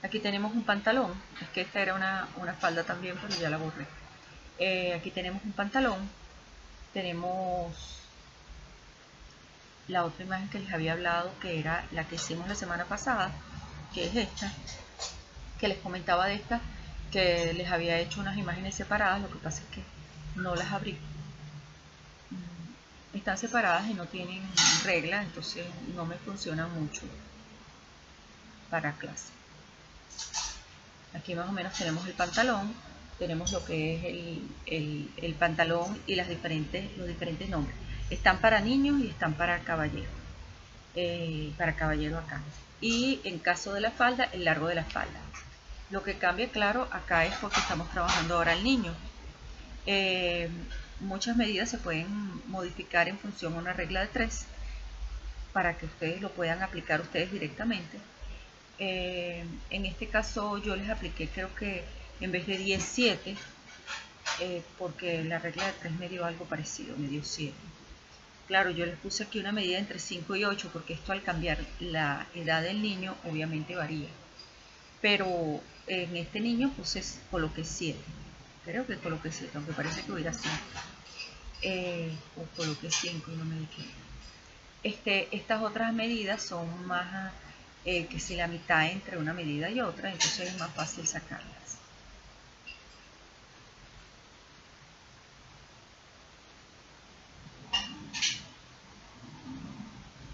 Aquí tenemos un pantalón, es que esta era una falda también, pero ya la borré. Aquí tenemos un pantalón, tenemos la otra imagen que les había hablado, que era la que hicimos la semana pasada, que es esta, que les comentaba de esta, que les había hecho unas imágenes separadas, lo que pasa es que no las abrí. Están separadas y no tienen regla, entonces no me funciona mucho para clase. Aquí más o menos tenemos el pantalón, tenemos lo que es el pantalón y los diferentes nombres. Están para niños y están para caballero acá. Y en caso de la falda, el largo de la falda. Lo que cambia, claro, acá es porque estamos trabajando ahora al niño. Muchas medidas se pueden modificar en función a una regla de 3 para que ustedes lo puedan aplicar ustedes directamente. En este caso yo les apliqué, creo que en vez de 10, 7, porque la regla de 3 me dio algo parecido, me dio 7. Claro, yo les puse aquí una medida entre 5 y 8 porque esto al cambiar la edad del niño obviamente varía. Pero en este niño coloqué 7. Creo que coloqué 7, aunque parece que voy a ir a 5. O coloqué 5 y no me di. Estas otras medidas son más que si la mitad entre una medida y otra, entonces es más fácil sacarlas.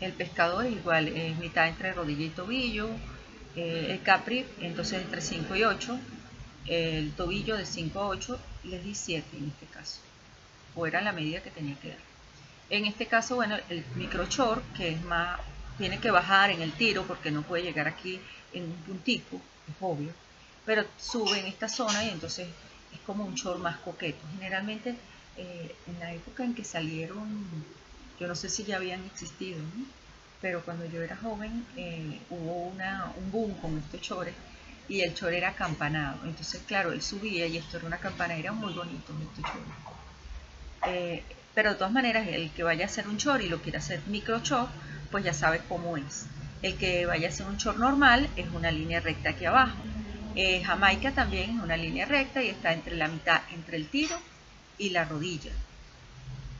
El pescador igual, es mitad entre rodilla y tobillo. El capri, entonces entre 5 y 8. El tobillo de 5 a 8, les di 7 en este caso. O era la medida que tenía que dar. En este caso, bueno, el micro short, que es más, tiene que bajar en el tiro porque no puede llegar aquí en un puntico, es obvio, pero sube en esta zona y entonces es como un short más coqueto. Generalmente, en la época en que salieron, yo no sé si ya habían existido, ¿no? Pero cuando yo era joven hubo un boom con estos chores y el chor era acampanado. Entonces, claro, él subía y esto era una campana, era muy bonito estos chores. Pero de todas maneras, el que vaya a hacer un short y lo quiera hacer micro short, pues ya sabe cómo es. El que vaya a hacer un short normal es una línea recta aquí abajo. Jamaica también es una línea recta y está entre la mitad, entre el tiro y la rodilla.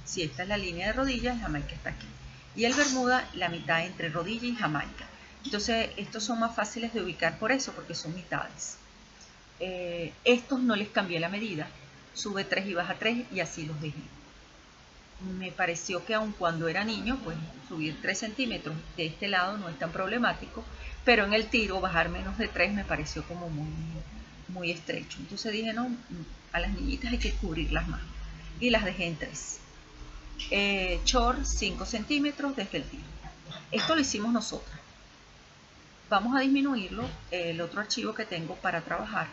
Si esta es la línea de rodilla, Jamaica está aquí. Y el Bermuda, la mitad entre rodilla y Jamaica. Entonces, estos son más fáciles de ubicar por eso, porque son mitades. Estos no les cambié la medida. Sube 3 y baja 3 y así los dejé. Me pareció que aun cuando era niño, pues subir 3 centímetros de este lado no es tan problemático, pero en el tiro bajar menos de 3 me pareció como muy estrecho. Entonces dije, no, a las niñitas hay que cubrirlas más. Y las dejé en 3. Short 5 centímetros desde el tiro. Esto lo hicimos nosotros. Vamos a disminuirlo, el otro archivo que tengo para trabajar.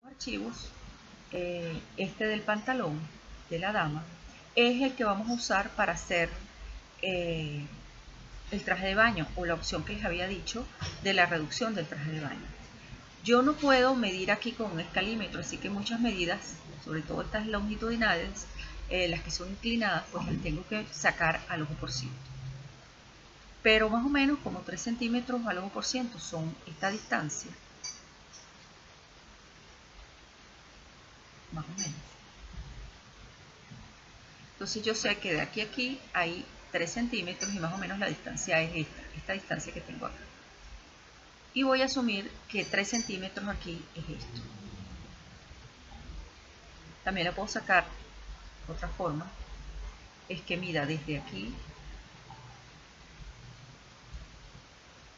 Archivos, este del pantalón de la dama es el que vamos a usar para hacer el traje de baño o la opción que les había dicho de la reducción del traje de baño. Yo no puedo medir aquí con un escalímetro, así que muchas medidas, sobre todo estas longitudinales, las que son inclinadas, pues las tengo que sacar al ojo por ciento. Pero más o menos como 3 centímetros al ojo por ciento son esta distancia. Más o menos. Entonces yo sé que de aquí a aquí hay 3 centímetros y más o menos la distancia es esta distancia que tengo acá. Y voy a asumir que 3 centímetros aquí es esto. También la puedo sacar de otra forma, es que mida desde aquí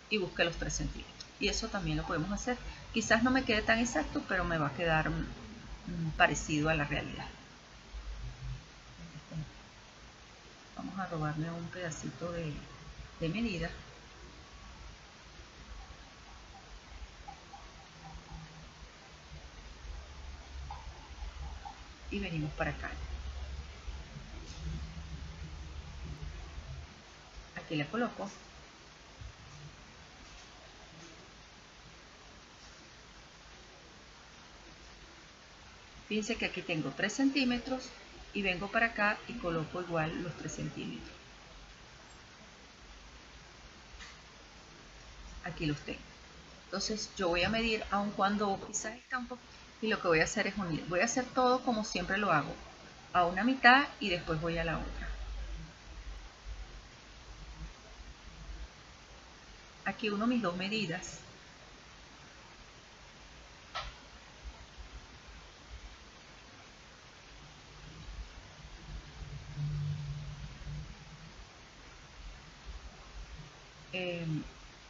y busque los 3 centímetros. Y eso también lo podemos hacer. Quizás no me quede tan exacto, pero me va a quedar parecido a la realidad. vamos a robarle un pedacito de medida. Y venimos para acá. Aquí la coloco. Fíjense que aquí tengo 3 centímetros y vengo para acá y coloco igual los 3 centímetros. Aquí los tengo. Entonces yo voy a medir aun cuando quizás está un poquito, y lo que voy a hacer es unir. Voy a hacer todo como siempre lo hago, a una mitad y después voy a la otra. Aquí uno mis 2 medidas.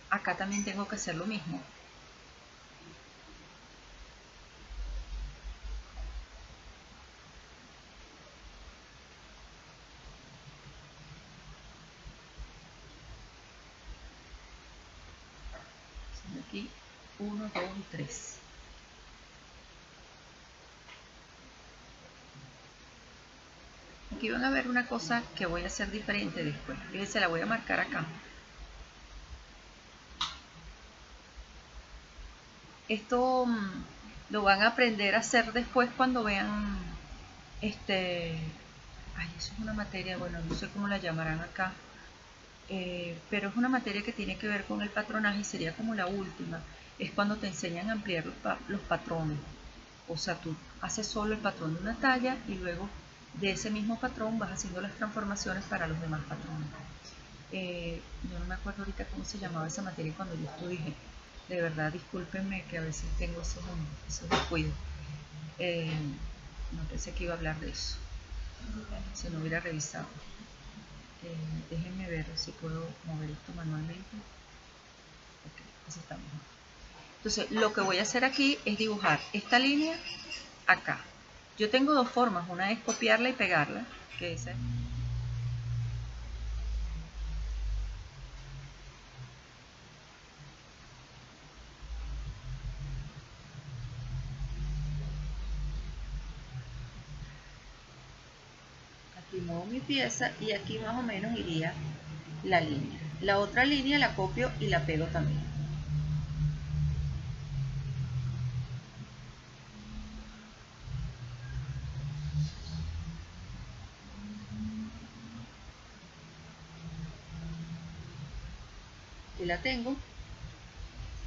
Acá también tengo que hacer lo mismo. Aquí 1, 2 y 3. Aquí van a ver una cosa que voy a hacer diferente después. Fíjense, la voy a marcar acá. Esto lo van a aprender a hacer después cuando vean ay, eso es una materia, bueno, no sé cómo la llamarán acá, pero es una materia que tiene que ver con el patronaje y sería como la última. Es cuando te enseñan a ampliar los patrones. O sea, tú haces solo el patrón de una talla y luego de ese mismo patrón vas haciendo las transformaciones para los demás patrones. Yo no me acuerdo ahorita cómo se llamaba esa materia cuando yo estudié. De verdad, discúlpenme que a veces tengo esos descuidos. No pensé que iba a hablar de eso. Si no hubiera revisado. Déjenme ver si puedo mover esto manualmente. Ok, así está mejor. Entonces, lo que voy a hacer aquí es dibujar esta línea acá. Yo tengo dos formas. Una es copiarla y pegarla, que esa es. Aquí muevo mi pieza y aquí más o menos iría la línea. La otra línea la copio y la pego también. Aquí la tengo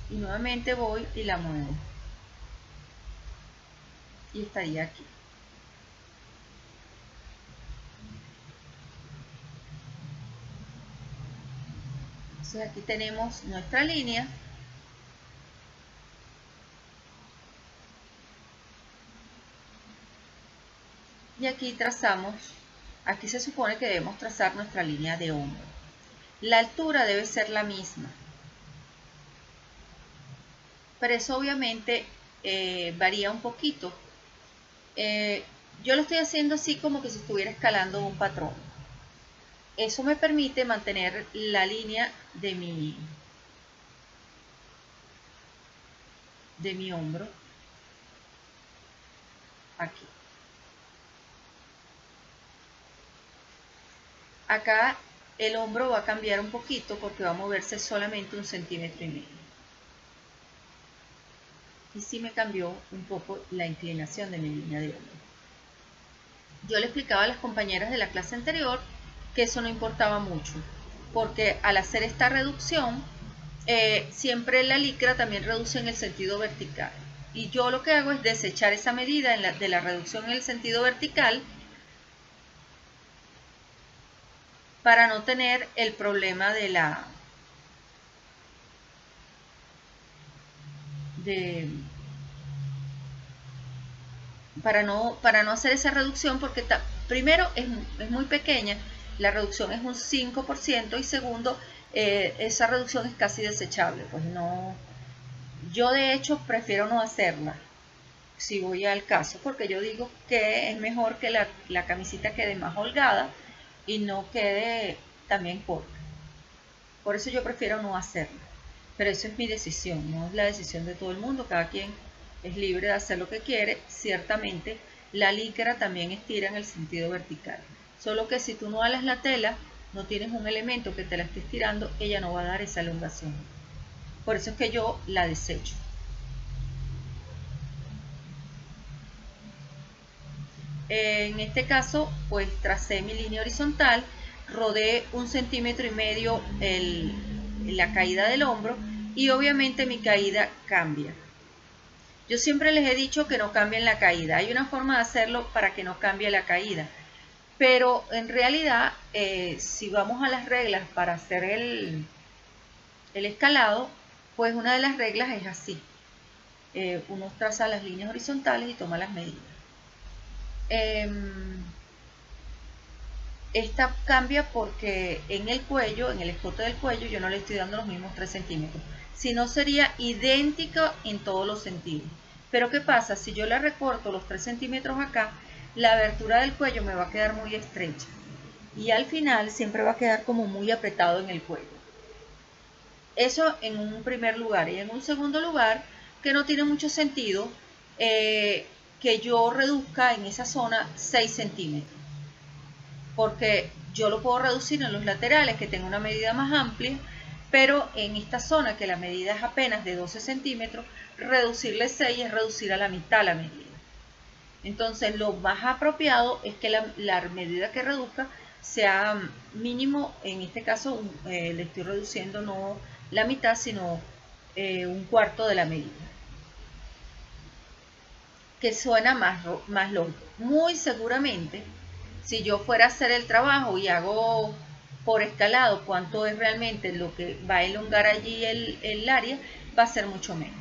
y nuevamente voy y la muevo. Y estaría aquí. Entonces aquí tenemos nuestra línea. Y aquí trazamos, aquí se supone que debemos trazar nuestra línea de hombro. La altura debe ser la misma. Pero eso obviamente varía un poquito. Yo lo estoy haciendo así como que si estuviera escalando un patrón. Eso me permite mantener la línea de mi hombro aquí. Acá el hombro va a cambiar un poquito porque va a moverse solamente 1,5 centímetros. Y sí me cambió un poco la inclinación de mi línea de hombro. Yo le explicaba a las compañeras de la clase anterior que eso no importaba mucho, porque al hacer esta reducción, siempre la licra también reduce en el sentido vertical. Y yo lo que hago es desechar esa medida de la reducción en el sentido vertical para no tener el problema para no hacer esa reducción, porque primero es muy pequeña, la reducción es un 5% y segundo, esa reducción es casi desechable. Pues no, yo de hecho prefiero no hacerla si voy al caso, porque yo digo que es mejor que la camisita quede más holgada y no quede también corta. Por eso yo prefiero no hacerlo. Pero eso es mi decisión, no es la decisión de todo el mundo. Cada quien es libre de hacer lo que quiere. Ciertamente la licra también estira en el sentido vertical. Solo que si tú no alas la tela, no tienes un elemento que te la esté estirando, ella no va a dar esa elongación. Por eso es que yo la desecho. En este caso, pues tracé mi línea horizontal, rodé 1,5 cm la caída del hombro y obviamente mi caída cambia. Yo siempre les he dicho que no cambien la caída. Hay una forma de hacerlo para que no cambie la caída. Pero en realidad, si vamos a las reglas para hacer el escalado, pues una de las reglas es así. Uno traza las líneas horizontales y toma las medidas. Esta cambia porque en el cuello, en el escote del cuello, yo no le estoy dando los mismos 3 centímetros. Si no, sería idéntica en todos los sentidos. Pero ¿qué pasa? Si yo le recorto los 3 centímetros acá, la abertura del cuello me va a quedar muy estrecha. Y al final siempre va a quedar como muy apretado en el cuello. Eso en un primer lugar. Y en un segundo lugar, que no tiene mucho sentido, que yo reduzca en esa zona 6 centímetros. Porque yo lo puedo reducir en los laterales, que tengo una medida más amplia, pero en esta zona, que la medida es apenas de 12 centímetros, reducirle 6 es reducir a la mitad la medida. Entonces, lo más apropiado es que la medida que reduzca sea mínimo, en este caso le estoy reduciendo no la mitad, sino un cuarto de la medida. Que suena más lógico. Muy seguramente, si yo fuera a hacer el trabajo y hago por escalado cuánto es realmente lo que va a elongar allí el área, va a ser mucho menos.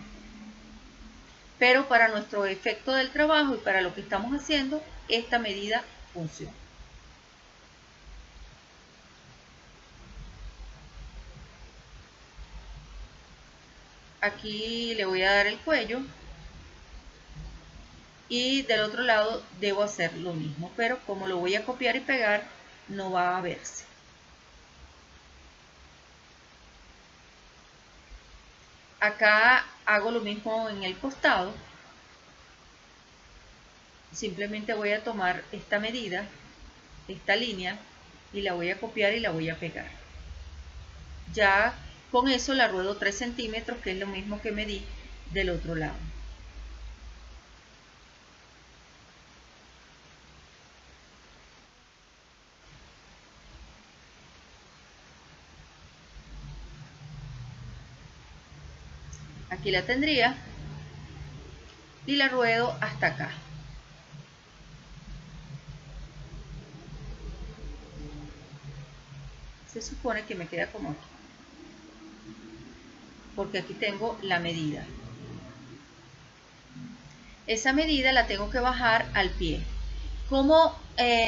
Pero para nuestro efecto del trabajo y para lo que estamos haciendo, esta medida funciona. Aquí le voy a dar el cuello y del otro lado debo hacer lo mismo, pero como lo voy a copiar y pegar, no va a verse. Acá hago lo mismo en el costado. Simplemente voy a tomar esta medida, esta línea, y la voy a copiar y la voy a pegar. Ya con eso la ruedo 3 centímetros, que es lo mismo que medí del otro lado. Aquí la tendría y la ruedo hasta acá. Se supone que me queda como aquí, porque aquí tengo la medida. Esa medida la tengo que bajar al pie. ¿Cómo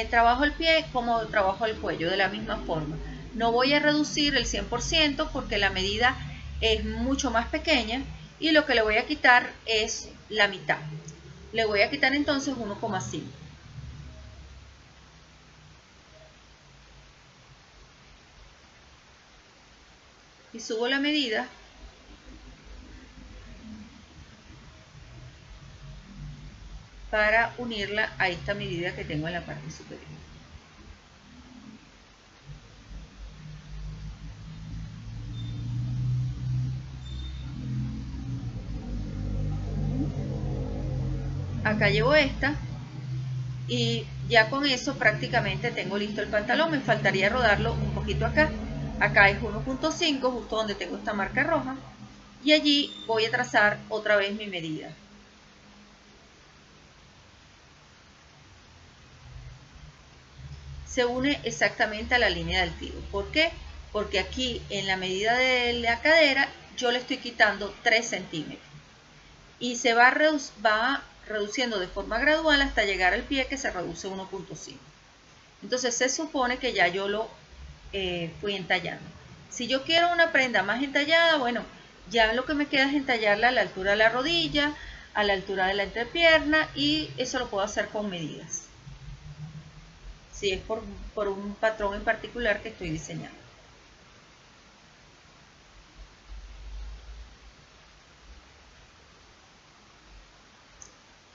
trabajo el pie? ¿Cómo trabajo el cuello? De la misma forma. No voy a reducir el 100% porque la medida es mucho más pequeña y lo que le voy a quitar es la mitad. Le voy a quitar entonces 1,5. Y subo la medida para unirla a esta medida que tengo en la parte superior. Acá llevo esta y ya con eso prácticamente tengo listo el pantalón. Me faltaría rodarlo un poquito acá. Acá es 1,5, justo donde tengo esta marca roja. Y allí voy a trazar otra vez mi medida. Se une exactamente a la línea del tiro. ¿Por qué? Porque aquí en la medida de la cadera yo le estoy quitando 3 centímetros. Y se va reduciendo de forma gradual hasta llegar al pie, que se reduce 1,5. Entonces se supone que ya yo lo fui entallando. Si yo quiero una prenda más entallada, bueno, ya lo que me queda es entallarla a la altura de la rodilla, a la altura de la entrepierna, y eso lo puedo hacer con medidas. si es por un patrón en particular que estoy diseñando.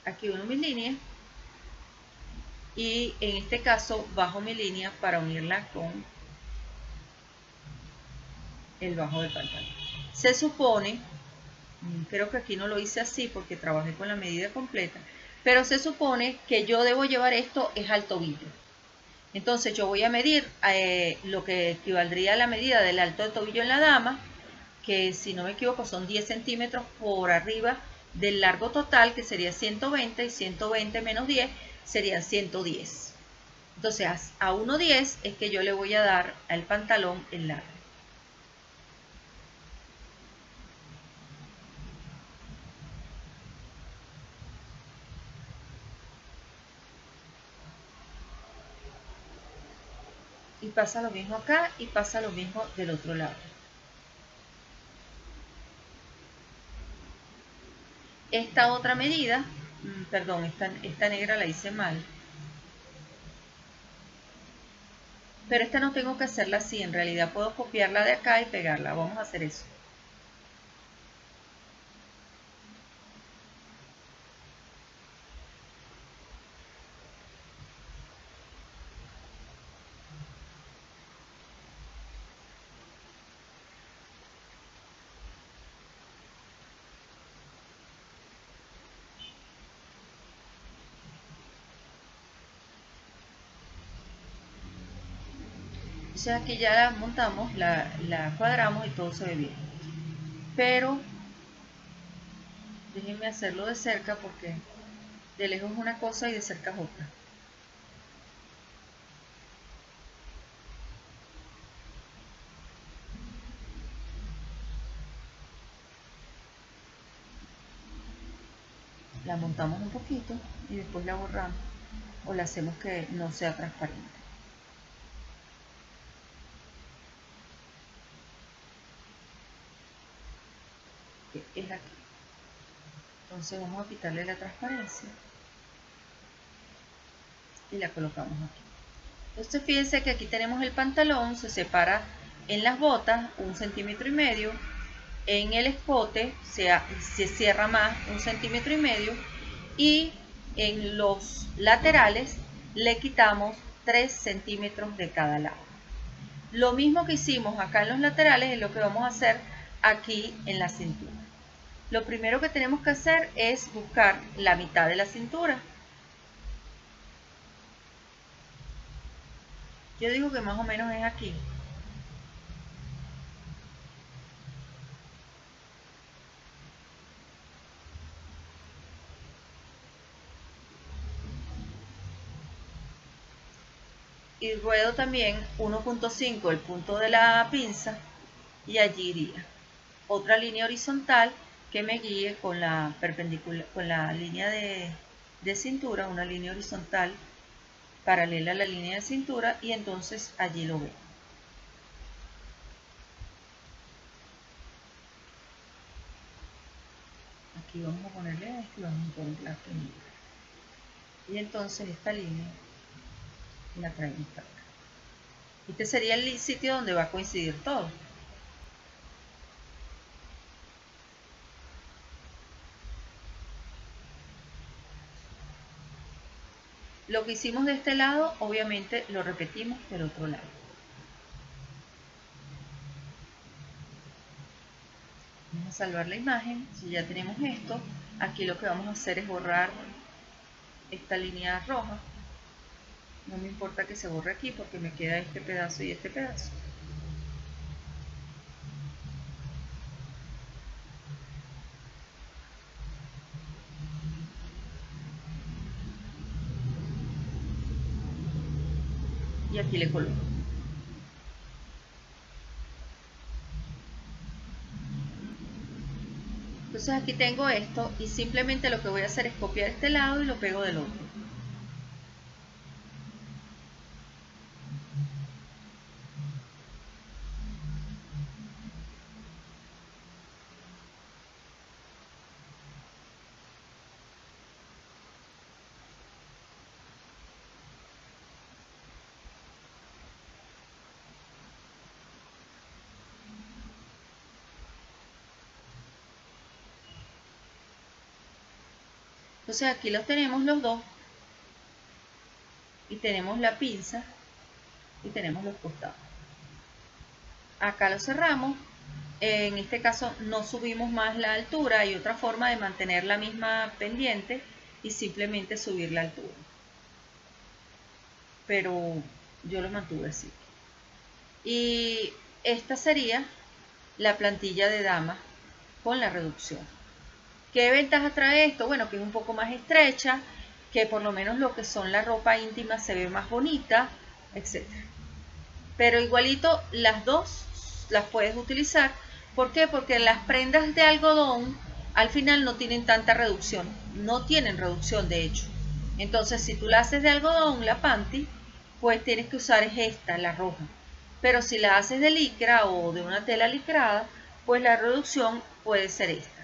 Aquí uno mis líneas y en este caso bajo mi línea para unirla con el bajo del pantalón. Se supone, creo que aquí no lo hice así porque trabajé con la medida completa, pero se supone que yo debo llevar esto es al tobillo. Entonces yo voy a medir lo que equivaldría a la medida del alto del tobillo en la dama, que si no me equivoco son 10 centímetros por arriba del largo total, que sería 120, y 120 menos 10 serían 110. Entonces a 1,10 es que yo le voy a dar al pantalón el largo. Y pasa lo mismo acá y pasa lo mismo del otro lado. Esta otra medida, perdón, esta negra la hice mal. Pero esta no tengo que hacerla así, en realidad puedo copiarla de acá y pegarla. Vamos a hacer eso. Entonces aquí ya la montamos, la cuadramos y todo se ve bien. Pero déjenme hacerlo de cerca porque de lejos es una cosa y de cerca es otra. La montamos un poquito y después la borramos o la hacemos que no sea transparente. Que es aquí. Entonces vamos a quitarle la transparencia y la colocamos aquí. Entonces fíjense que aquí tenemos el pantalón, se separa en las botas 1,5 centímetros, en el escote se cierra más 1,5 centímetros y en los laterales le quitamos 3 centímetros de cada lado. Lo mismo que hicimos acá en los laterales es lo que vamos a hacer aquí en la cintura. Lo primero que tenemos que hacer es buscar la mitad de la cintura. Yo digo que más o menos es aquí. Y ruedo también 1,5 el punto de la pinza y allí iría otra línea horizontal que me guíe con la perpendicular, con la línea de cintura, una línea horizontal paralela a la línea de cintura y entonces allí lo veo. Aquí vamos a ponerle esto y vamos a poner la pendiente. Y entonces esta línea la traemos para acá. Este sería el sitio donde va a coincidir todo. Lo que hicimos de este lado, obviamente lo repetimos del otro lado. Vamos a salvar la imagen. Si ya tenemos esto, aquí lo que vamos a hacer es borrar esta línea roja. No me importa que se borre aquí porque me queda este pedazo y este pedazo. Y aquí le coloco. Entonces aquí tengo esto y simplemente lo que voy a hacer es copiar este lado y lo pego del otro. Entonces aquí los tenemos los dos y tenemos la pinza y tenemos los costados. Acá lo cerramos. En este caso no subimos más la altura. Hay otra forma de mantener la misma pendiente y simplemente subir la altura. Pero yo lo mantuve así. Y esta sería la plantilla de dama con la reducción. ¿Qué ventaja trae esto? Bueno, que es un poco más estrecha, que por lo menos lo que son la ropa íntima se ve más bonita, etc. Pero igualito las dos las puedes utilizar. ¿Por qué? Porque las prendas de algodón al final no tienen tanta reducción, no tienen reducción de hecho. Entonces si tú la haces de algodón, la panty, pues tienes que usar esta, la roja. Pero si la haces de licra o de una tela licrada, pues la reducción puede ser esta.